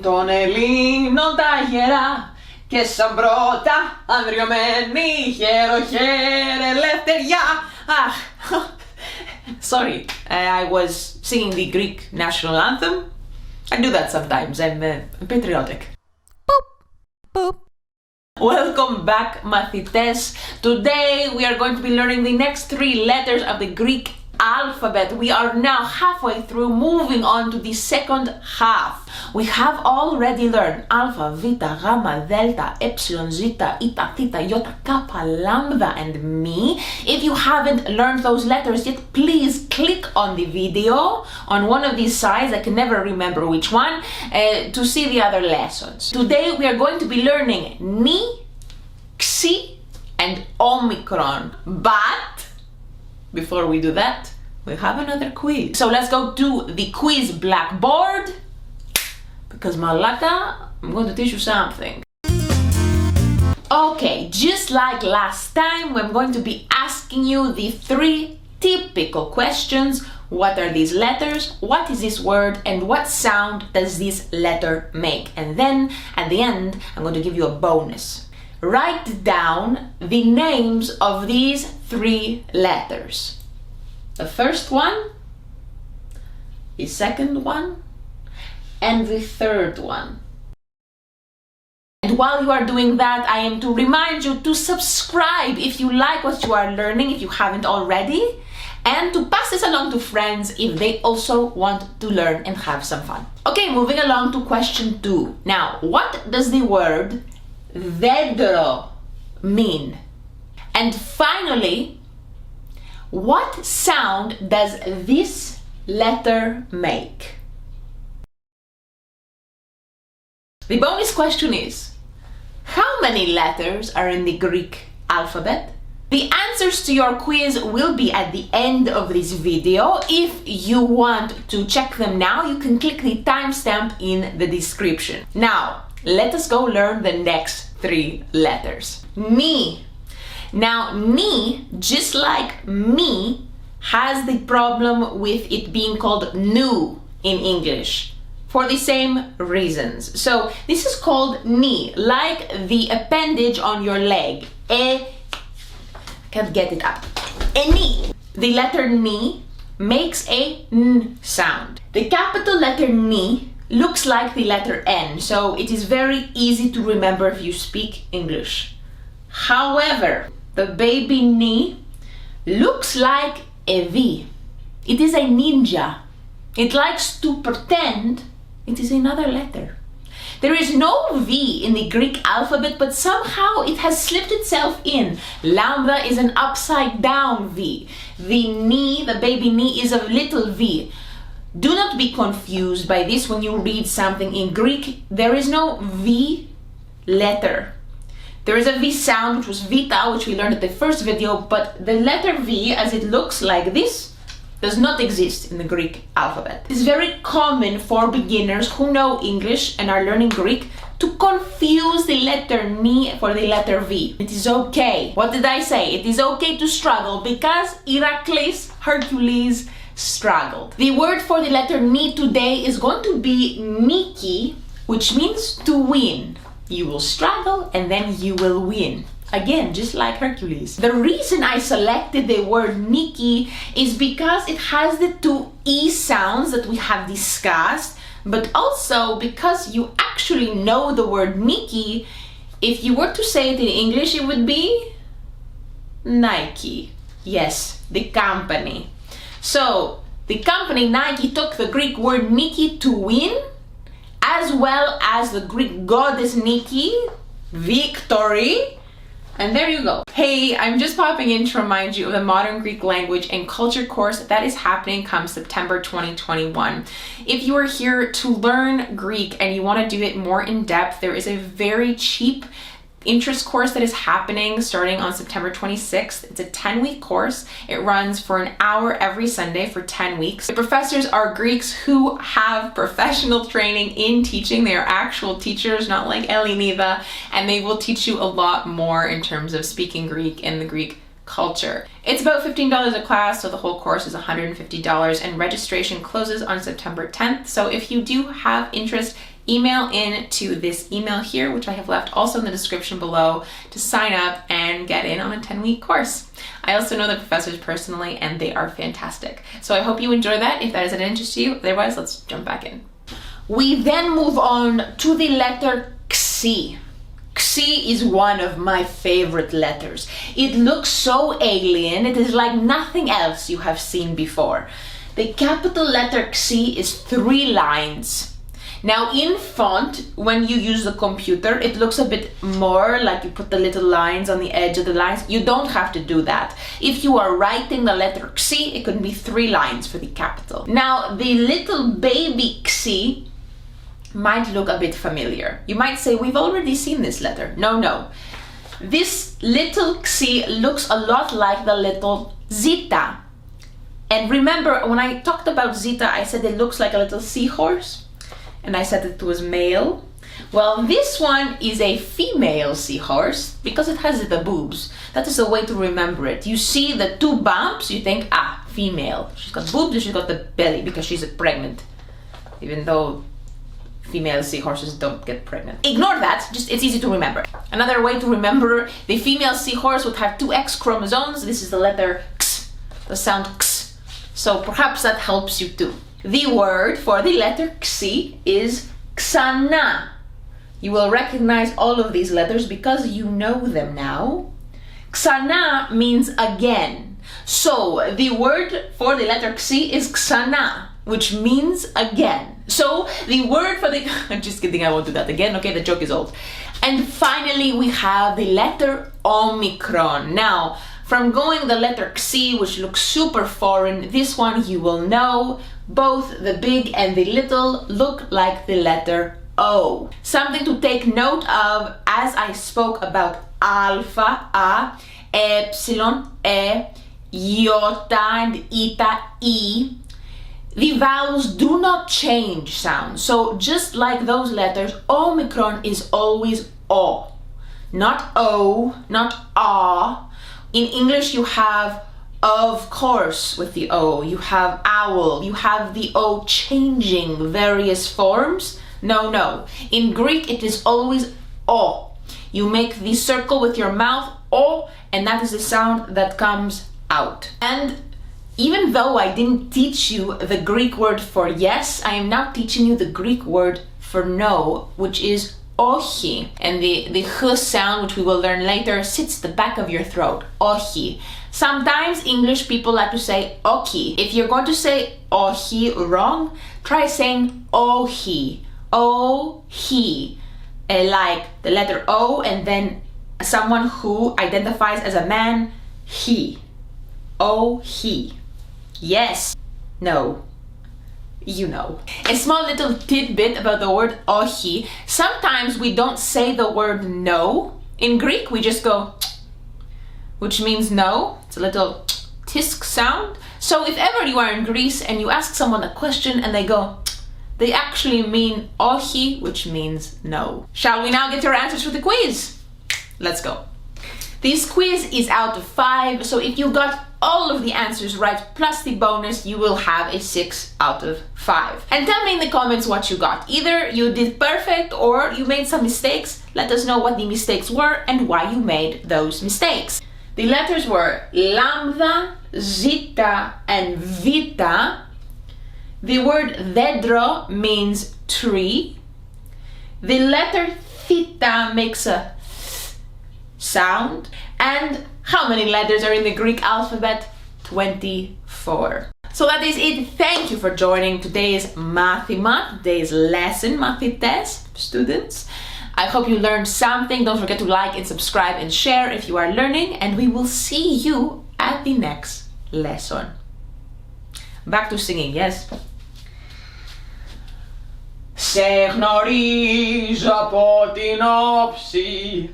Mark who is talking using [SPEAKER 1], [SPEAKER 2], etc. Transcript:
[SPEAKER 1] Των Ελλήνων τα γερά και σαν πρώτα ανδριωμένη χεροχέρε ελευθεριά. Sorry, I was singing the Greek national anthem. I do that sometimes, I'm patriotic. Boop, boop. Welcome back, μαθητές. Today we are going to be learning the next 3 letters of the Greek alphabet. We are now halfway through, moving on to the second half. We have already learned alpha, beta, gamma, delta, epsilon, zeta, eta, theta, iota, kappa, lambda, and mi. If you haven't learned those letters yet, please click on the video on one of these sides, I can never remember which one, to see the other lessons. Today we are going to be learning ni, xi, and Omicron. But before we do that, we have another quiz. So let's go to the quiz blackboard, because Malaka, I'm going to teach you something. Okay, just like last time, I'm going to be asking you the 3 typical questions. What are these letters? What is this word? And what sound does this letter make? And then at the end, I'm going to give you a bonus. Write down the names of these 3 letters. The first one, the second one, and the third one. And while you are doing that, I am to remind you to subscribe if you like what you are learning, if you haven't already, and to pass this along to friends if they also want to learn and have some fun. Okay, moving along to question 2. Now, what does the word δέντρο mean? And finally, what sound does this letter make? The bonus question is, how many letters are in the Greek alphabet? The answers to your quiz will be at the end of this video. If you want to check them now, you can click the timestamp in the description. Now, let us go learn the next 3 letters. Ni. Now, ni, just like me, has the problem with it being called nu in English for the same reasons. So this is called ni, like the appendage on your leg. Can't get it up. Ni. The letter ni makes a n sound. The capital letter ni looks like the letter N, so it is very easy to remember if you speak English. However, the baby ni looks like a V. It is a ninja. It likes to pretend it is another letter. There is no V in the Greek alphabet, but somehow it has slipped itself in. Lambda is an upside down V. The ni, the baby ni, is a little V. Do not be confused by this when you read something in Greek. There is no V letter. There is a V sound, which was vita, which we learned at the first video, but the letter V, as it looks like this, does not exist in the Greek alphabet. It's very common for beginners who know English and are learning Greek to confuse the letter ni for the letter V. It is okay. What did I say? It is okay to struggle because Hercules struggled. The word for the letter ni today is going to be niki, which means to win. You will struggle and then you will win. Again, just like Hercules. The reason I selected the word niki is because it has the 2 E sounds that we have discussed, but also because you actually know the word niki. If you were to say it in English, it would be Nike. Yes, the company. So, the company Nike took the Greek word Nike to win, as well as the Greek goddess Nike, victory, and there you go. Hey, I'm just popping in to remind you of the Modern Greek Language and Culture course that is happening come September 2021. If you are here to learn Greek and you want to do it more in depth, there is a very cheap interest course that is happening starting on September 26th. It's a 10-week course. It runs for an hour every Sunday for 10 weeks. The professors are Greeks who have professional training in teaching. They are actual teachers, not like Ellinida, and they will teach you a lot more in terms of speaking Greek and the Greek culture. It's about $15 a class, so the whole course is $150, and registration closes on September 10th. So if you do have interest email in to this email here, which I have left also in the description below, to sign up and get in on a 10-week course. I also know the professors personally, and they are fantastic. So I hope you enjoy that if that is an interest to you. Otherwise, let's jump back in. We then move on to the letter Xi. Xi is one of my favorite letters. It looks so alien. It is like nothing else you have seen before. The capital letter Xi is 3 lines. Now in font, when you use the computer, it looks a bit more like you put the little lines on the edge of the lines. You don't have to do that. If you are writing the letter Xi, it could be 3 lines for the capital. Now the little baby Xi might look a bit familiar. You might say, we've already seen this letter. No. This little Xi looks a lot like the little Zita. And remember, when I talked about Zita, I said it looks like a little seahorse. And I said it was male. Well, this one is a female seahorse because it has the boobs. That is a way to remember it. You see the 2 bumps, you think, female. She's got boobs and she's got the belly because she's pregnant. Even though female seahorses don't get pregnant. Ignore that, just it's easy to remember. Another way to remember, the female seahorse would have 2 X chromosomes. This is the letter X, the sound X. So perhaps that helps you too. The word for the letter Xi is Xana. You will recognize all of these letters because you know them now. Xana means again. So the word for the letter Xi is Xana, which means again. So the word for the... I'm just kidding, I won't do that again. Okay, the joke is old. And finally we have the letter Omicron. Now, from going the letter Xi, which looks super foreign, this one you will know. Both the big and the little look like the letter O. Something to take note of as I spoke about alpha, A, epsilon, E, iota, and eta, E. The vowels do not change sound. So just like those letters, Omicron is always O. Not O, not A. In English you have of course with the O, you have owl, you have the O changing various forms. No. In Greek it is always O. You make the circle with your mouth, O, and that is the sound that comes out. And even though I didn't teach you the Greek word for yes, I am now teaching you the Greek word for no, which is ochi. And the h sound, which we will learn later, sits the back of your throat, ochi. Sometimes English people like to say oki. If you're going to say ohi wrong, try saying ohi. O-he. Like the letter O and then someone who identifies as a man, he. O-he. Yes. No. You know. A small little tidbit about the word ohi. Sometimes we don't say the word no. In Greek we just go, which means no. It's a little tisk sound. So if ever you are in Greece and you ask someone a question and they go, they actually mean ohi, which means no. Shall we now get your answers for the quiz? Let's go. This quiz is out of 5, so if you got all of the answers right plus the bonus, you will have a 6 out of 5. And tell me in the comments what you got. Either you did perfect or you made some mistakes. Let us know what the mistakes were and why you made those mistakes. The letters were lambda, zeta, and vita. The word dendro means tree. The letter theta makes a th sound. And how many letters are in the Greek alphabet? 24. So that is it. Thank you for joining today's Mathima, today's lesson, Mathites, students. I hope you learned something. Don't forget to like and subscribe and share if you are learning, and we will see you at the next lesson. Back to singing, yes? Σε γνωρίζω από την όψη